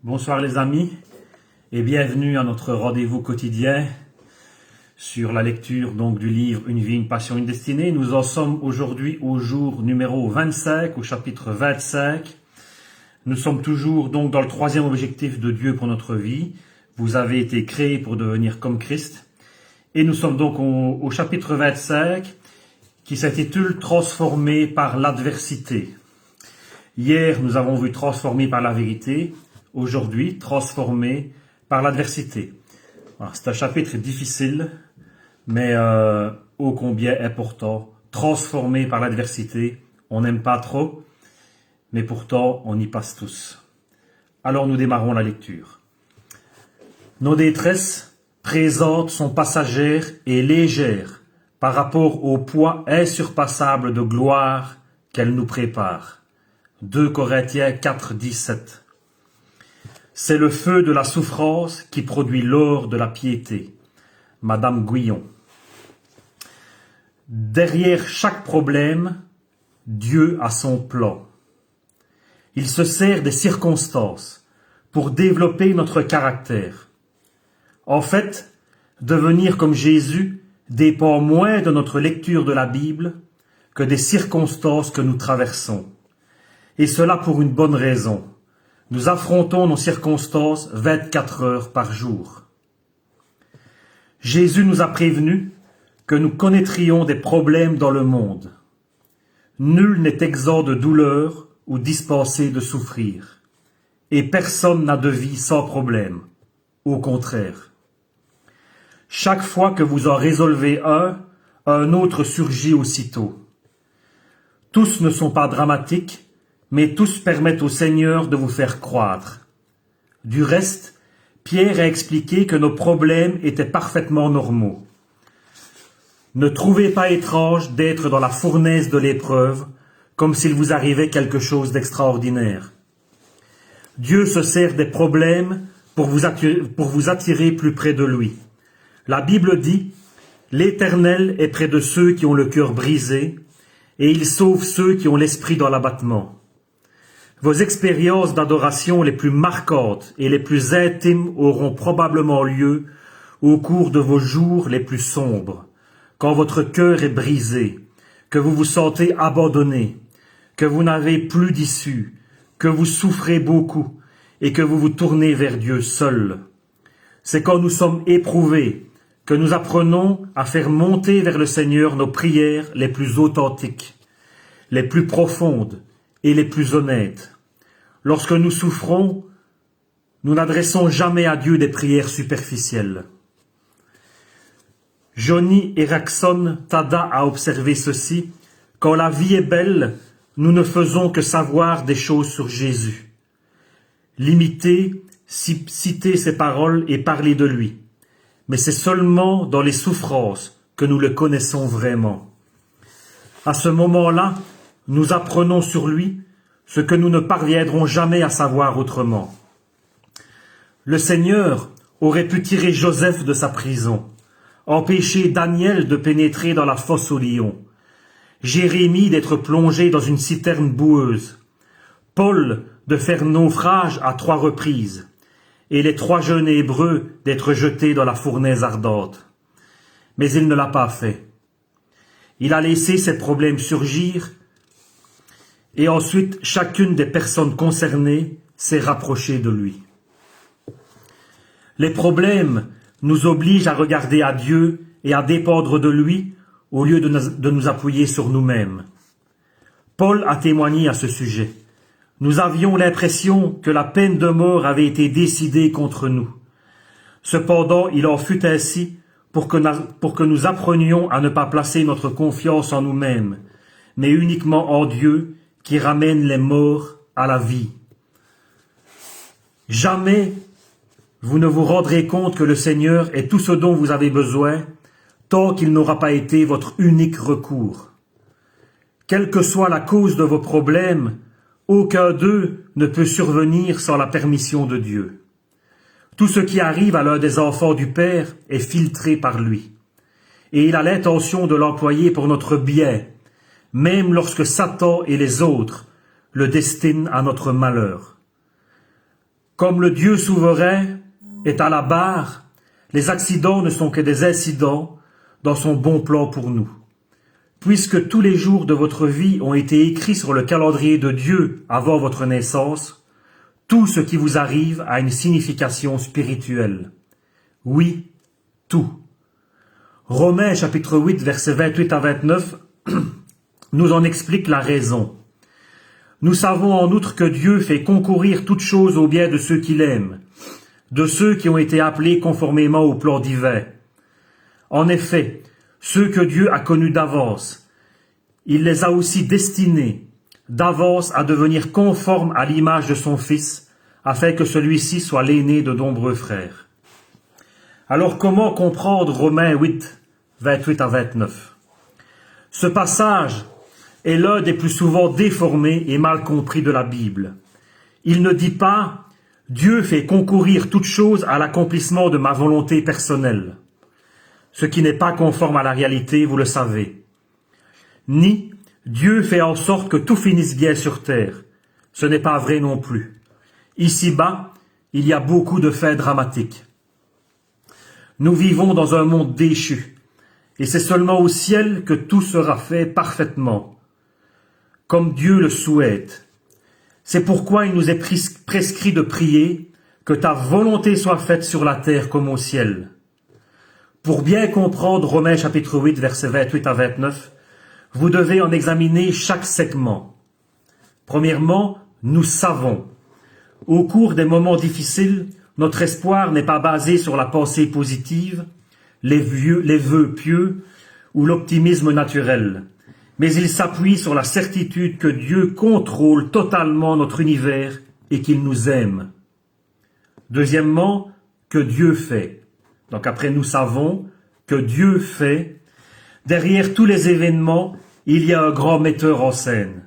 Bonsoir les amis et bienvenue à notre rendez-vous quotidien sur la lecture du livre Une vie, une passion, une destinée. Nous en sommes aujourd'hui au jour numéro 25, au chapitre 25. Nous sommes toujours dans le troisième objectif de Dieu pour notre vie. Vous avez été créés pour devenir comme Christ. Et nous sommes donc au chapitre 25 qui s'intitule « Transformé par l'adversité ». Hier, nous avons vu « Transformé par la vérité ». Aujourd'hui, transformé par l'adversité. Voilà, c'est un chapitre difficile, mais ô combien important. Transformé par l'adversité, on n'aime pas trop, mais pourtant on y passe tous. Alors nous démarrons la lecture. Nos détresses présentes sont passagères et légères par rapport au poids insurpassable de gloire qu'elles nous préparent. 2 Corinthiens 4, 17. C'est le feu de la souffrance qui produit l'or de la piété. Madame Guyon. Derrière chaque problème, Dieu a son plan. Il se sert des circonstances pour développer notre caractère. En fait, devenir comme Jésus dépend moins de notre lecture de la Bible que des circonstances que nous traversons. Et cela pour une bonne raison. Nous affrontons nos circonstances 24 heures par jour. Jésus nous a prévenus que nous connaîtrions des problèmes dans le monde. Nul n'est exempt de douleur ou dispensé de souffrir. Et personne n'a de vie sans problème. Au contraire. Chaque fois que vous en résolvez un autre surgit aussitôt. Tous ne sont pas dramatiques, mais tous permettent au Seigneur de vous faire croître. Du reste, Pierre a expliqué que nos problèmes étaient parfaitement normaux. Ne trouvez pas étrange d'être dans la fournaise de l'épreuve, comme s'il vous arrivait quelque chose d'extraordinaire. Dieu se sert des problèmes pour vous attirer plus près de lui. La Bible dit « L'Éternel est près de ceux qui ont le cœur brisé, et il sauve ceux qui ont l'esprit dans l'abattement. » Vos expériences d'adoration les plus marquantes et les plus intimes auront probablement lieu au cours de vos jours les plus sombres, quand votre cœur est brisé, que vous vous sentez abandonné, que vous n'avez plus d'issue, que vous souffrez beaucoup et que vous vous tournez vers Dieu seul. C'est quand nous sommes éprouvés que nous apprenons à faire monter vers le Seigneur nos prières les plus authentiques, les plus profondes et les plus honnêtes. Lorsque nous souffrons, nous n'adressons jamais à Dieu des prières superficielles. Johnny Erickson Tada a observé ceci: quand la vie est belle, nous ne faisons que savoir des choses sur Jésus. L'imiter, citer ses paroles et parler de lui. Mais c'est seulement dans les souffrances que nous le connaissons vraiment. À ce moment-là, nous apprenons sur lui ce que nous ne parviendrons jamais à savoir autrement. Le Seigneur aurait pu tirer Joseph de sa prison, empêcher Daniel de pénétrer dans la fosse aux lions, Jérémie d'être plongé dans une citerne boueuse, Paul de faire naufrage à 3 reprises, et les 3 jeunes Hébreux d'être jetés dans la fournaise ardente. Mais il ne l'a pas fait. Il a laissé ses problèmes surgir, et ensuite, chacune des personnes concernées s'est rapprochée de lui. Les problèmes nous obligent à regarder à Dieu et à dépendre de lui au lieu de nous appuyer sur nous-mêmes. Paul a témoigné à ce sujet. Nous avions l'impression que la peine de mort avait été décidée contre nous. Cependant, il en fut ainsi pour que nous apprenions à ne pas placer notre confiance en nous-mêmes, mais uniquement en Dieu, qui ramène les morts à la vie. Jamais vous ne vous rendrez compte que le Seigneur est tout ce dont vous avez besoin, tant qu'il n'aura pas été votre unique recours. Quelle que soit la cause de vos problèmes, aucun d'eux ne peut survenir sans la permission de Dieu. Tout ce qui arrive à l'un des enfants du Père est filtré par lui, et il a l'intention de l'employer pour notre bien, même lorsque Satan et les autres le destinent à notre malheur. Comme le Dieu souverain est à la barre, les accidents ne sont que des incidents dans son bon plan pour nous. Puisque tous les jours de votre vie ont été écrits sur le calendrier de Dieu avant votre naissance, tout ce qui vous arrive a une signification spirituelle. Oui, tout. Romains chapitre 8, versets 28 à 29 nous en explique la raison. Nous savons en outre que Dieu fait concourir toutes choses au bien de ceux qu'il aime, de ceux qui ont été appelés conformément au plan divin. En effet, ceux que Dieu a connus d'avance, il les a aussi destinés d'avance à devenir conformes à l'image de son Fils, afin que celui-ci soit l'aîné de nombreux frères. Alors comment comprendre Romains 8, 28 à 29 ? Ce passage est l'un des plus souvent déformés et mal compris de la Bible. Il ne dit pas « Dieu fait concourir toutes choses à l'accomplissement de ma volonté personnelle », ce qui n'est pas conforme à la réalité, vous le savez. Ni « Dieu fait en sorte que tout finisse bien sur terre », ce n'est pas vrai non plus. Ici-bas, il y a beaucoup de faits dramatiques. Nous vivons dans un monde déchu, et c'est seulement au ciel que tout sera fait parfaitement, comme Dieu le souhaite. C'est pourquoi il nous est prescrit de prier que ta volonté soit faite sur la terre comme au ciel. Pour bien comprendre Romains chapitre 8, versets 28 à 29, vous devez en examiner chaque segment. Premièrement, nous savons. Au cours des moments difficiles, notre espoir n'est pas basé sur la pensée positive, les vœux pieux ou l'optimisme naturel, mais il s'appuie sur la certitude que Dieu contrôle totalement notre univers et qu'il nous aime. Deuxièmement, que Dieu fait. Donc après nous savons que Dieu fait. Derrière tous les événements, il y a un grand metteur en scène.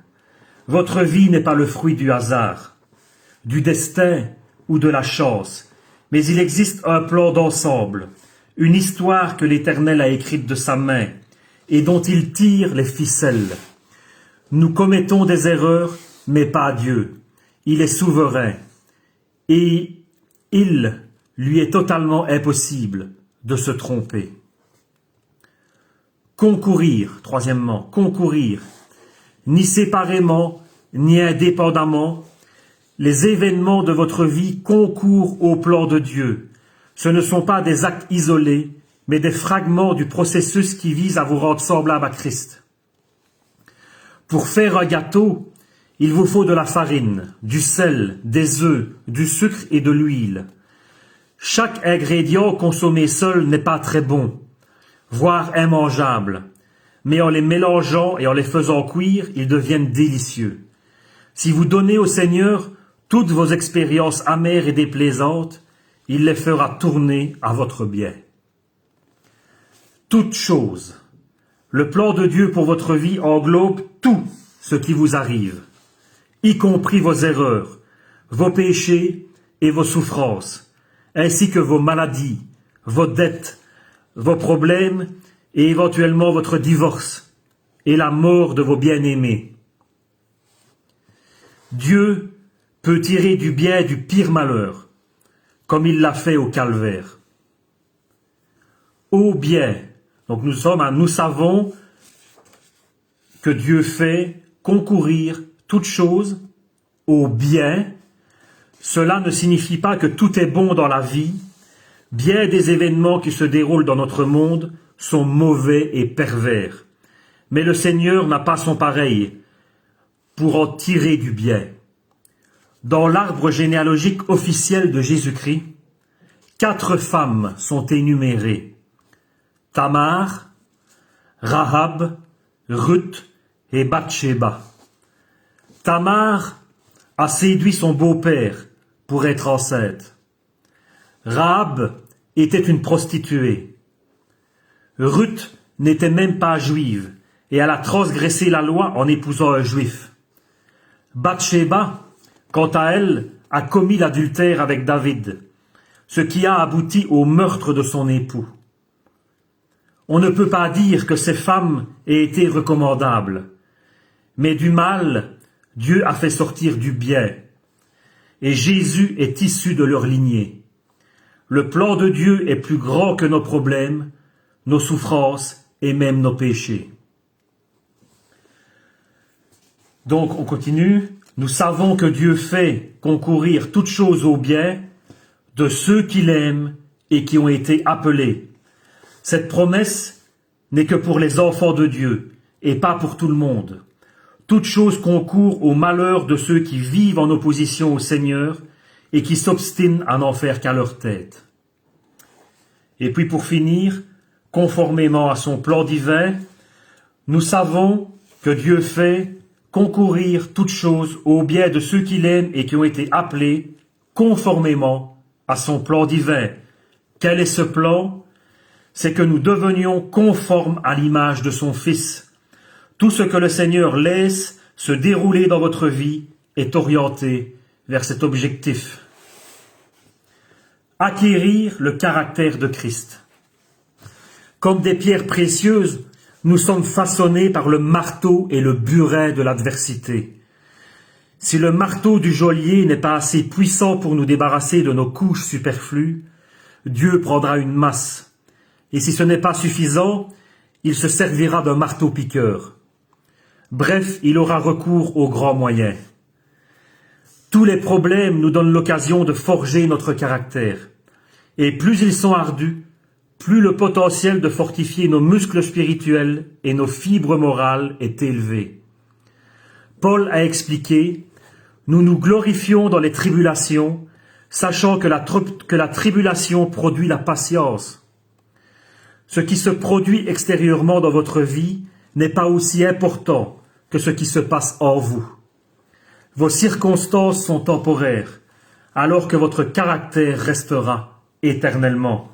Votre vie n'est pas le fruit du hasard, du destin ou de la chance, mais il existe un plan d'ensemble, une histoire que l'Éternel a écrite de sa main et dont il tire les ficelles. Nous commettons des erreurs, mais pas Dieu. Il est souverain et il lui est totalement impossible de se tromper. Concourir, troisièmement, concourir, ni séparément, ni indépendamment, les événements de votre vie concourent au plan de Dieu. Ce ne sont pas des actes isolés, mais des fragments du processus qui vise à vous rendre semblable à Christ. Pour faire un gâteau, il vous faut de la farine, du sel, des œufs, du sucre et de l'huile. Chaque ingrédient consommé seul n'est pas très bon, voire immangeable, mais en les mélangeant et en les faisant cuire, ils deviennent délicieux. Si vous donnez au Seigneur toutes vos expériences amères et déplaisantes, il les fera tourner à votre bien. Toute chose, le plan de Dieu pour votre vie englobe tout ce qui vous arrive, y compris vos erreurs, vos péchés et vos souffrances, ainsi que vos maladies, vos dettes, vos problèmes et éventuellement votre divorce et la mort de vos bien-aimés. Dieu peut tirer du bien du pire malheur, comme il l'a fait au calvaire. Au bien, donc nous savons que Dieu fait concourir toutes choses au bien. Cela ne signifie pas que tout est bon dans la vie. Bien des événements qui se déroulent dans notre monde sont mauvais et pervers. Mais le Seigneur n'a pas son pareil pour en tirer du bien. Dans l'arbre généalogique officiel de Jésus-Christ, 4 femmes sont énumérées. Tamar, Rahab, Ruth et Bathsheba. Tamar a séduit son beau-père pour être enceinte. Rahab était une prostituée. Ruth n'était même pas juive et elle a transgressé la loi en épousant un juif. Bathsheba, quant à elle, a commis l'adultère avec David, ce qui a abouti au meurtre de son époux. On ne peut pas dire que ces femmes aient été recommandables, mais du mal, Dieu a fait sortir du bien. et Jésus est issu de leur lignée. Le plan de Dieu est plus grand que nos problèmes, nos souffrances et même nos péchés. Donc on continue. Nous savons que Dieu fait concourir toutes choses au bien de ceux qu'il aime et qui ont été appelés. Cette promesse n'est que pour les enfants de Dieu et pas pour tout le monde. Toute chose concourt au malheur de ceux qui vivent en opposition au Seigneur et qui s'obstinent à n'en faire qu'à leur tête. Et puis pour finir, conformément à son plan divin, nous savons que Dieu fait concourir toutes choses au bien de ceux qu'il aime et qui ont été appelés conformément à son plan divin. Quel est ce plan? C'est que nous devenions conformes à l'image de son Fils. Tout ce que le Seigneur laisse se dérouler dans votre vie est orienté vers cet objectif. Acquérir le caractère de Christ. Comme des pierres précieuses, nous sommes façonnés par le marteau et le burin de l'adversité. Si le marteau du geôlier n'est pas assez puissant pour nous débarrasser de nos couches superflues, Dieu prendra une masse. Et si ce n'est pas suffisant, il se servira d'un marteau-piqueur. Bref, il aura recours aux grands moyens. Tous les problèmes nous donnent l'occasion de forger notre caractère. Et plus ils sont ardus, plus le potentiel de fortifier nos muscles spirituels et nos fibres morales est élevé. Paul a expliqué « Nous nous glorifions dans les tribulations, sachant que la tribulation produit la patience. » Ce qui se produit extérieurement dans votre vie n'est pas aussi important que ce qui se passe en vous. Vos circonstances sont temporaires, alors que votre caractère restera éternellement.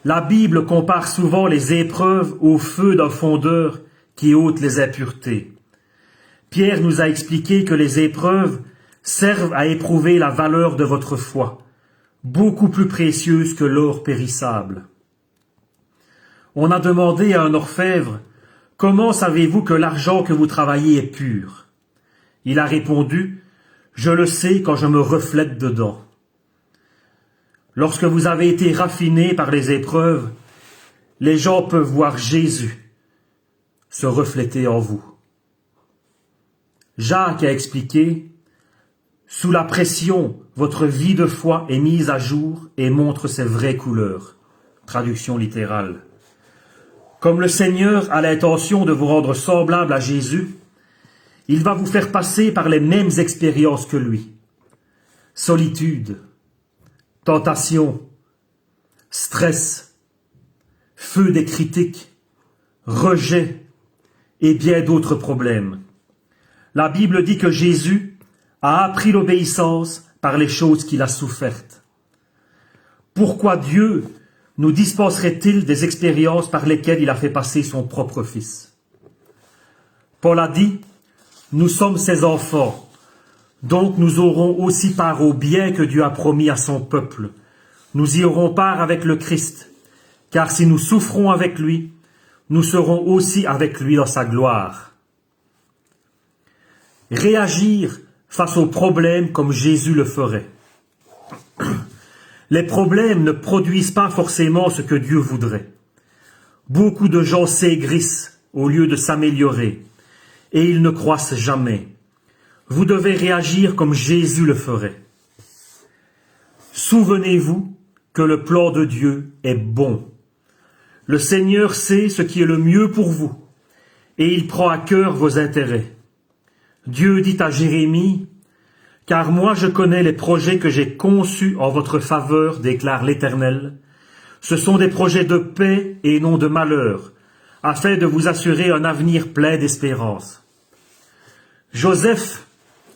La Bible compare souvent les épreuves au feu d'un fondeur qui ôte les impuretés. Pierre nous a expliqué que les épreuves servent à éprouver la valeur de votre foi, beaucoup plus précieuse que l'or périssable. On a demandé à un orfèvre « Comment savez-vous que l'argent que vous travaillez est pur ?» Il a répondu « Je le sais quand je me reflète dedans. » Lorsque vous avez été raffiné par les épreuves, les gens peuvent voir Jésus se refléter en vous. Jacques a expliqué « Sous la pression, votre vie de foi est mise à jour et montre ses vraies couleurs. » Traduction littérale. Comme le Seigneur a l'intention de vous rendre semblable à Jésus, il va vous faire passer par les mêmes expériences que lui. Solitude, tentation, stress, feu des critiques, rejet et bien d'autres problèmes. La Bible dit que Jésus a appris l'obéissance par les choses qu'il a souffertes. Pourquoi Dieu nous dispenserait-il des expériences par lesquelles il a fait passer son propre Fils? Paul a dit, nous sommes ses enfants, donc nous aurons aussi part au bien que Dieu a promis à son peuple. Nous y aurons part avec le Christ, car si nous souffrons avec lui, nous serons aussi avec lui dans sa gloire. Réagir face aux problèmes comme Jésus le ferait. Les problèmes ne produisent pas forcément ce que Dieu voudrait. Beaucoup de gens s'aigrissent au lieu de s'améliorer, et ils ne croissent jamais. Vous devez réagir comme Jésus le ferait. Souvenez-vous que le plan de Dieu est bon. Le Seigneur sait ce qui est le mieux pour vous, et il prend à cœur vos intérêts. Dieu dit à Jérémie, « Car moi je connais les projets que j'ai conçus en votre faveur, déclare l'Éternel. Ce sont des projets de paix et non de malheur, afin de vous assurer un avenir plein d'espérance. » Joseph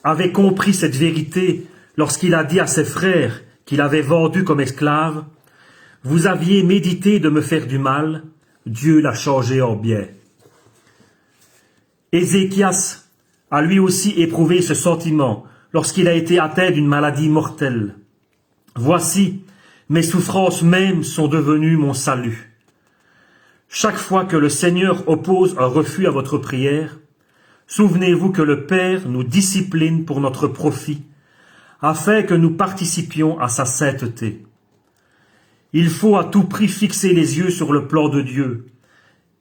avait compris cette vérité lorsqu'il a dit à ses frères qu'il avait vendus comme esclaves, « Vous aviez médité de me faire du mal, Dieu l'a changé en bien. » Ézéchias a lui aussi éprouvé ce sentiment lorsqu'il a été atteint d'une maladie mortelle. « Voici, mes souffrances mêmes sont devenues mon salut. » Chaque fois que le Seigneur oppose un refus à votre prière, souvenez-vous que le Père nous discipline pour notre profit, afin que nous participions à sa sainteté. Il faut à tout prix fixer les yeux sur le plan de Dieu,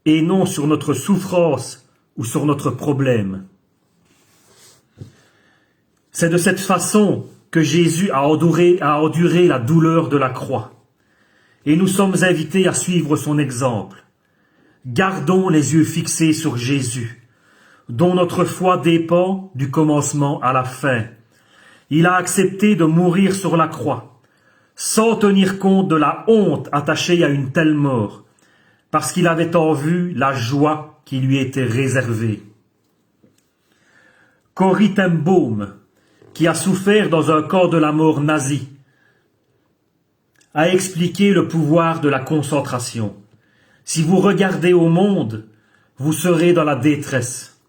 et non sur notre souffrance ou sur notre problème. C'est de cette façon que Jésus a enduré la douleur de la croix. Et nous sommes invités à suivre son exemple. Gardons les yeux fixés sur Jésus, dont notre foi dépend du commencement à la fin. Il a accepté de mourir sur la croix, sans tenir compte de la honte attachée à une telle mort, parce qu'il avait en vue la joie qui lui était réservée. Corrie ten Boom, qui a souffert dans un camp de la mort nazi, a expliqué le pouvoir de la concentration. Si vous regardez au monde, vous serez dans la détresse.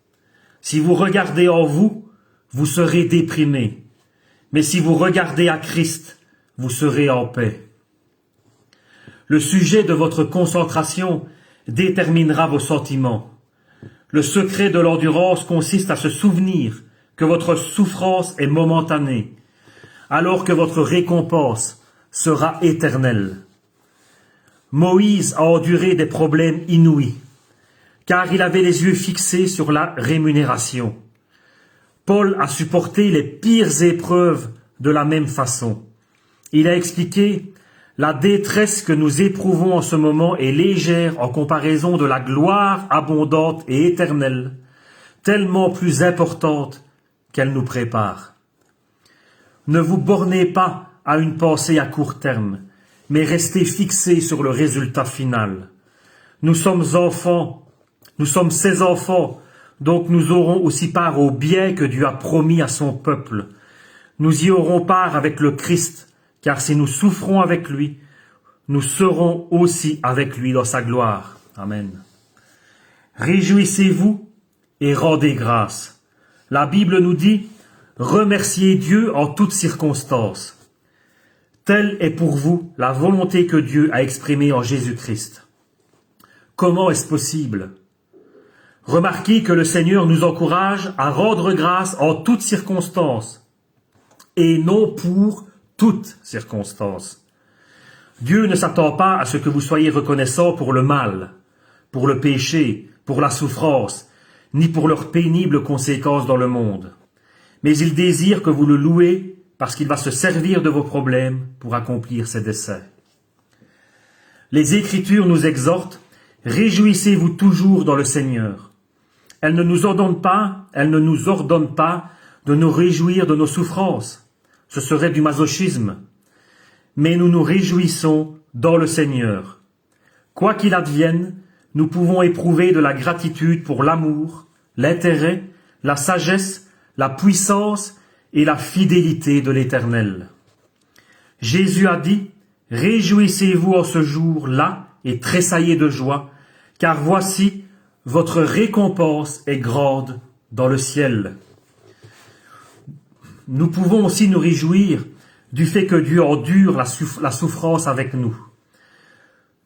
Si vous regardez en vous, vous serez déprimé. Mais si vous regardez à Christ, vous serez en paix. Le sujet de votre concentration déterminera vos sentiments. Le secret de l'endurance consiste à se souvenir que votre souffrance est momentanée, alors que votre récompense sera éternelle. Moïse a enduré des problèmes inouïs, car il avait les yeux fixés sur la rémunération. Paul a supporté les pires épreuves de la même façon. Il a expliqué « La détresse que nous éprouvons en ce moment est légère en comparaison de la gloire abondante et éternelle, tellement plus importante qu'elle nous prépare. » Ne vous bornez pas à une pensée à court terme, mais restez fixés sur le résultat final. Nous sommes enfants, nous sommes ses enfants, donc nous aurons aussi part au bien que Dieu a promis à son peuple. Nous y aurons part avec le Christ, car si nous souffrons avec lui, nous serons aussi avec lui dans sa gloire. Amen. Réjouissez-vous et rendez grâce. La Bible nous dit « Remerciez Dieu en toutes circonstances ». Telle est pour vous la volonté que Dieu a exprimée en Jésus-Christ. Comment est-ce possible? Remarquez que le Seigneur nous encourage à rendre grâce en toutes circonstances, et non pour toutes circonstances. Dieu ne s'attend pas à ce que vous soyez reconnaissants pour le mal, pour le péché, pour la souffrance, ni pour leurs pénibles conséquences dans le monde. Mais il désire que vous le louez parce qu'il va se servir de vos problèmes pour accomplir ses desseins. Les Écritures nous exhortent « Réjouissez-vous toujours dans le Seigneur ». Elle ne nous ordonne pas de nous réjouir de nos souffrances. Ce serait du masochisme. Mais nous nous réjouissons dans le Seigneur. Quoi qu'il advienne, nous pouvons éprouver de la gratitude pour l'amour, l'intérêt, la sagesse, la puissance et la fidélité de l'Éternel. Jésus a dit « Réjouissez-vous en ce jour-là et tressaillez de joie, car voici, votre récompense est grande dans le ciel. » Nous pouvons aussi nous réjouir du fait que Dieu endure la souffrance avec nous.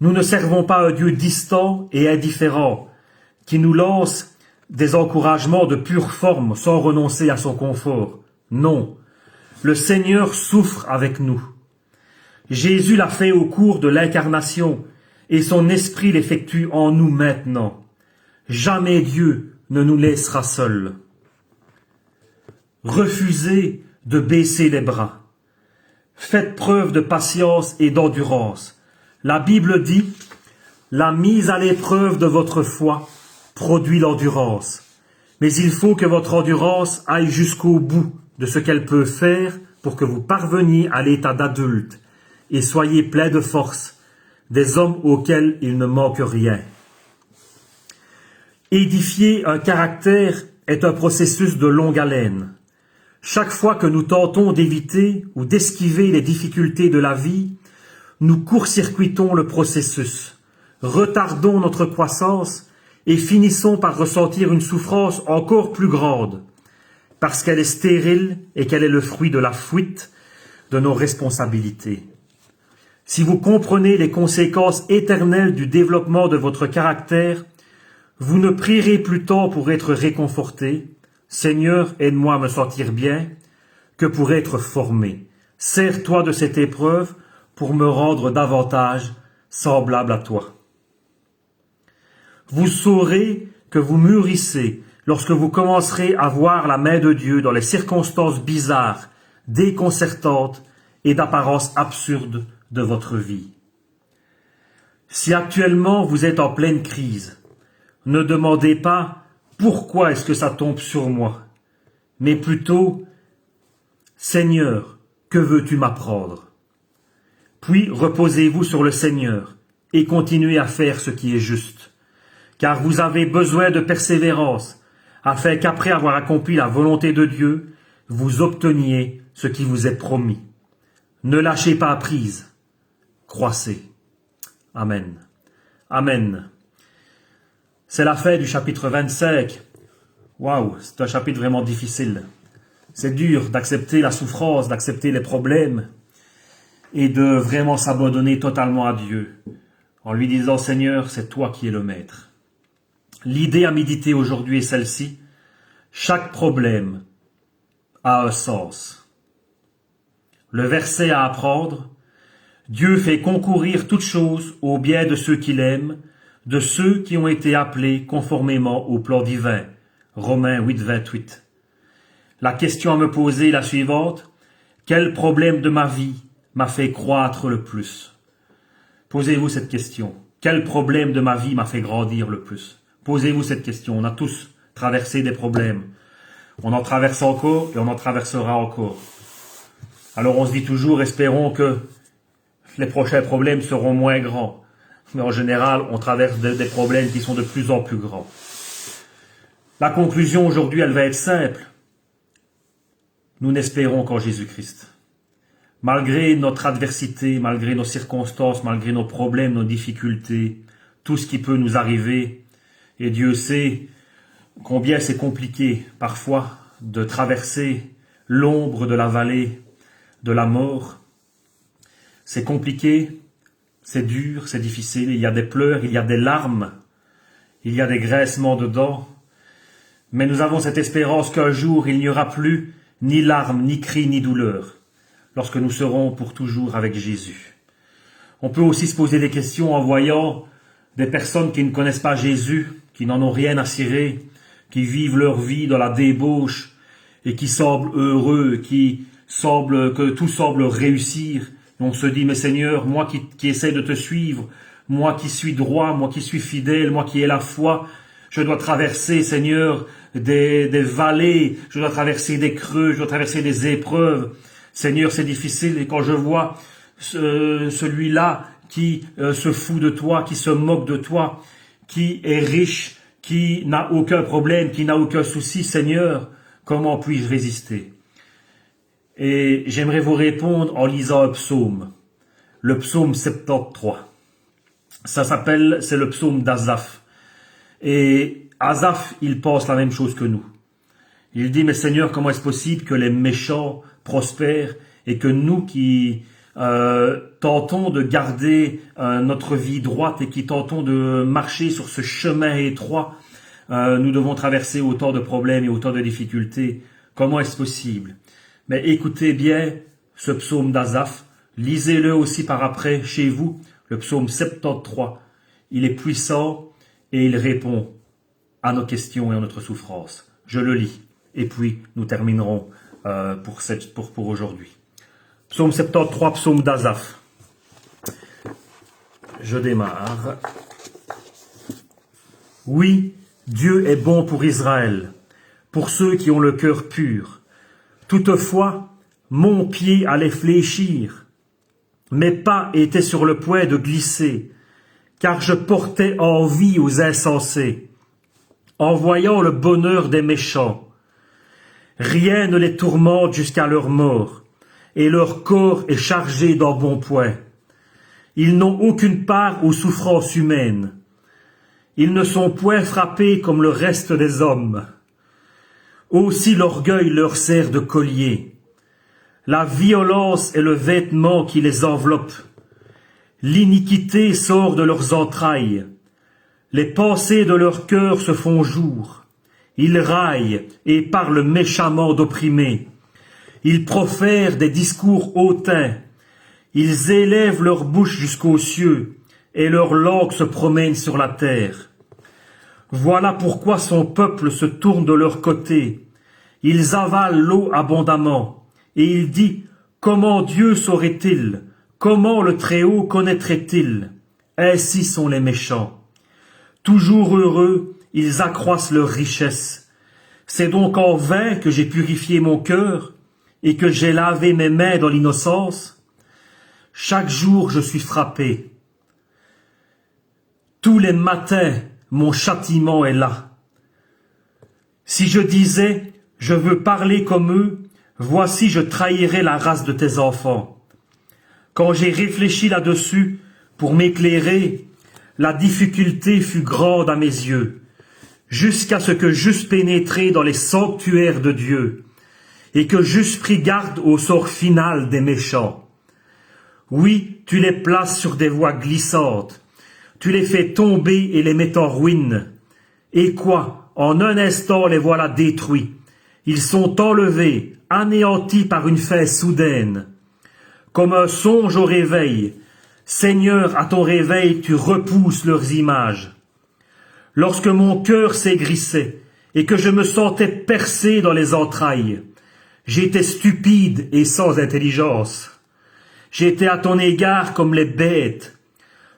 Nous ne servons pas un Dieu distant et indifférent, qui nous lance des encouragements de pure forme sans renoncer à son confort. Non, le Seigneur souffre avec nous. Jésus l'a fait au cours de l'incarnation et son esprit l'effectue en nous maintenant. Jamais Dieu ne nous laissera seuls. Refusez de baisser les bras. Faites preuve de patience et d'endurance. La Bible dit « La mise à l'épreuve de votre foi produit l'endurance. » Mais il faut que votre endurance aille jusqu'au bout de ce qu'elle peut faire pour que vous parveniez à l'état d'adulte et soyez pleins de force, des hommes auxquels il ne manque rien. Édifier un caractère est un processus de longue haleine. Chaque fois que nous tentons d'éviter ou d'esquiver les difficultés de la vie, nous court-circuitons le processus, retardons notre croissance et finissons par ressentir une souffrance encore plus grande, parce qu'elle est stérile et qu'elle est le fruit de la fuite de nos responsabilités. Si vous comprenez les conséquences éternelles du développement de votre caractère, vous ne prierez plus tant pour être réconforté, « Seigneur, aide-moi à me sentir bien », que pour être formé. Sers-toi de cette épreuve pour me rendre davantage semblable à toi. Vous saurez que vous mûrissez lorsque vous commencerez à voir la main de Dieu dans les circonstances bizarres, déconcertantes et d'apparence absurde de votre vie. Si actuellement vous êtes en pleine crise, ne demandez pas « Pourquoi est-ce que ça tombe sur moi ?» mais plutôt « Seigneur, que veux-tu m'apprendre ?» Puis reposez-vous sur le Seigneur et continuez à faire ce qui est juste, car vous avez besoin de persévérance, afin qu'après avoir accompli la volonté de Dieu, vous obteniez ce qui vous est promis. Ne lâchez pas prise, croissez. Amen. Amen. C'est la fin du chapitre 25. Waouh, c'est un chapitre vraiment difficile. C'est dur d'accepter la souffrance, d'accepter les problèmes et de vraiment s'abandonner totalement à Dieu en lui disant « Seigneur, c'est toi qui es le maître ». L'idée à méditer aujourd'hui est celle-ci. Chaque problème a un sens. Le verset à apprendre: Dieu fait concourir toutes choses au bien de ceux qu'il aime, de ceux qui ont été appelés conformément au plan divin. Romains 8, 28. La question à me poser est la suivante: quel problème de ma vie m'a fait croître le plus? Posez-vous cette question. Quel problème de ma vie m'a fait grandir le plus? Posez-vous cette question. On a tous traversé des problèmes. On en traverse encore et on en traversera encore. Alors on se dit toujours, espérons que les prochains problèmes seront moins grands. Mais en général, on traverse des problèmes qui sont de plus en plus grands. La conclusion aujourd'hui, elle va être simple. Nous n'espérons qu'en Jésus-Christ. Malgré notre adversité, malgré nos circonstances, malgré nos problèmes, nos difficultés, tout ce qui peut nous arriver, et Dieu sait combien c'est compliqué parfois de traverser l'ombre de la vallée de la mort. C'est compliqué, c'est dur, c'est difficile, il y a des pleurs, il y a des larmes, il y a des graissements de dents, mais nous avons cette espérance qu'un jour il n'y aura plus ni larmes, ni cris, ni douleurs, lorsque nous serons pour toujours avec Jésus. On peut aussi se poser des questions en voyant des personnes qui ne connaissent pas Jésus, qui n'en ont rien à cirer, qui vivent leur vie dans la débauche et qui semblent heureux, que tout semble réussir. Et on se dit, mais Seigneur, moi qui essaie de te suivre, moi qui suis droit, moi qui suis fidèle, moi qui ai la foi, je dois traverser, Seigneur, des vallées, je dois traverser des creux, je dois traverser des épreuves. Seigneur, c'est difficile. Et quand je vois celui-là qui se fout de toi, qui se moque de toi, qui est riche, qui n'a aucun problème, qui n'a aucun souci, Seigneur, comment puis-je résister? Et j'aimerais vous répondre en lisant un psaume, le psaume 73. C'est le psaume d'Asaph. Et Asaph, il pense la même chose que nous. Il dit, mais Seigneur, comment est-ce possible que les méchants prospèrent et que nous qui tentons de garder notre vie droite et qui tentons de marcher sur ce chemin étroit, nous devons traverser autant de problèmes et autant de difficultés. Comment est-ce possible? Mais écoutez bien ce psaume d'Asaph, lisez-le aussi par après chez vous, le psaume 73. Il est puissant et il répond à nos questions et à notre souffrance. Je le lis et puis nous terminerons pour aujourd'hui. Psaume 73, psaume d'Asaph. Je démarre. Oui, Dieu est bon pour Israël, pour ceux qui ont le cœur pur. Toutefois, mon pied allait fléchir, mes pas étaient sur le point de glisser, car je portais envie aux insensés, en voyant le bonheur des méchants. Rien ne les tourmente jusqu'à leur mort, et leur corps est chargé d'embonpoint. Ils n'ont aucune part aux souffrances humaines. Ils ne sont point frappés comme le reste des hommes. Aussi l'orgueil leur sert de collier. La violence est le vêtement qui les enveloppe. L'iniquité sort de leurs entrailles. Les pensées de leur cœur se font jour. Ils raillent et parlent méchamment d'opprimés. Ils profèrent des discours hautains. Ils élèvent leur bouche jusqu'aux cieux, et leur langue se promène sur la terre. Voilà pourquoi son peuple se tourne de leur côté. Ils avalent l'eau abondamment. Et il dit, comment Dieu saurait-il? Comment le Très-Haut connaîtrait-il? Ainsi sont les méchants. Toujours heureux, ils accroissent leur richesse. C'est donc en vain que j'ai purifié mon cœur et que j'ai lavé mes mains dans l'innocence. Chaque jour je suis frappé. Tous les matins, mon châtiment est là. Si je disais, je veux parler comme eux, voici je trahirais la race de tes enfants. Quand j'ai réfléchi là-dessus pour m'éclairer, la difficulté fut grande à mes yeux, jusqu'à ce que j'eusse pénétré dans les sanctuaires de Dieu, et que j'eusse pris garde au sort final des méchants. Oui, tu les places sur des voies glissantes, tu les fais tomber et les mets en ruine. Et quoi, en un instant les voilà détruits. Ils sont enlevés, anéantis par une fin soudaine. Comme un songe au réveil, Seigneur, à ton réveil, tu repousses leurs images. Lorsque mon cœur s'aigrissait et que je me sentais percé dans les entrailles, j'étais stupide et sans intelligence. J'étais à ton égard comme les bêtes.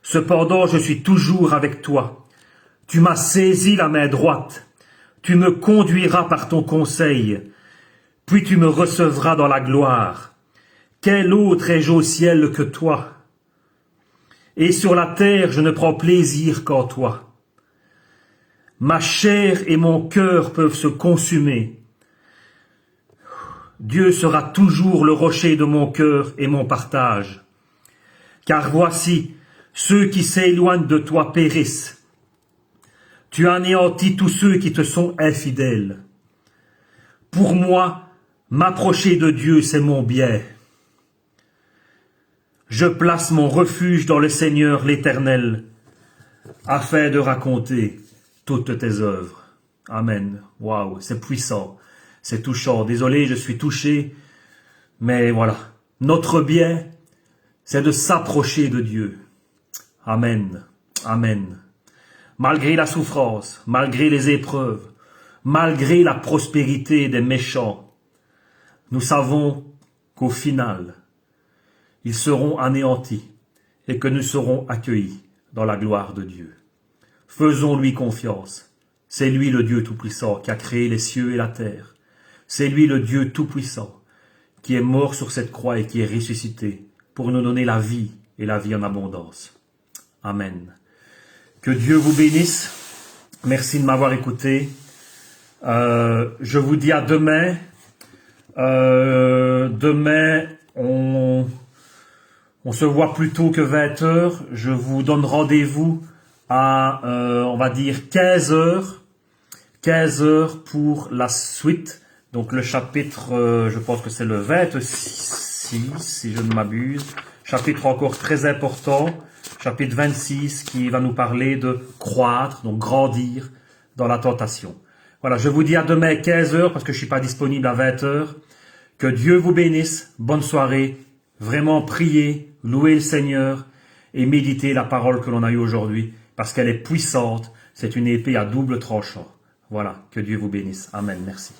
Cependant, je suis toujours avec toi. Tu m'as saisi la main droite. Tu me conduiras par ton conseil. Puis tu me recevras dans la gloire. Quel autre ai-je au ciel que toi? Et sur la terre, je ne prends plaisir qu'en toi. Ma chair et mon cœur peuvent se consumer. Dieu sera toujours le rocher de mon cœur et mon partage. Car voici, ceux qui s'éloignent de toi périssent. Tu anéantis tous ceux qui te sont infidèles. Pour moi, m'approcher de Dieu, c'est mon bien. Je place mon refuge dans le Seigneur l'Éternel, afin de raconter toutes tes œuvres. Amen. Waouh, c'est puissant, c'est touchant. Désolé, je suis touché, mais voilà. Notre bien, c'est de s'approcher de Dieu. Amen. Amen. Malgré la souffrance, malgré les épreuves, malgré la prospérité des méchants, nous savons qu'au final, ils seront anéantis et que nous serons accueillis dans la gloire de Dieu. Faisons-lui confiance. C'est lui le Dieu Tout-Puissant qui a créé les cieux et la terre. C'est lui le Dieu Tout-Puissant qui est mort sur cette croix et qui est ressuscité pour nous donner la vie et la vie en abondance. Amen. Que Dieu vous bénisse. Merci de m'avoir écouté. Je vous dis à demain. Demain, on se voit plus tôt que 20h. Je vous donne rendez-vous à, on va dire, 15h. 15h pour la suite. Donc le chapitre, je pense que c'est le 26, si je ne m'abuse. Chapitre encore très important. Chapitre 26 qui va nous parler de croître, donc grandir dans la tentation. Voilà, je vous dis à demain 15h parce que je ne suis pas disponible à 20h. Que Dieu vous bénisse, bonne soirée, vraiment priez, louez le Seigneur et méditez la parole que l'on a eue aujourd'hui parce qu'elle est puissante, c'est une épée à double tranchant. Voilà, que Dieu vous bénisse. Amen, merci.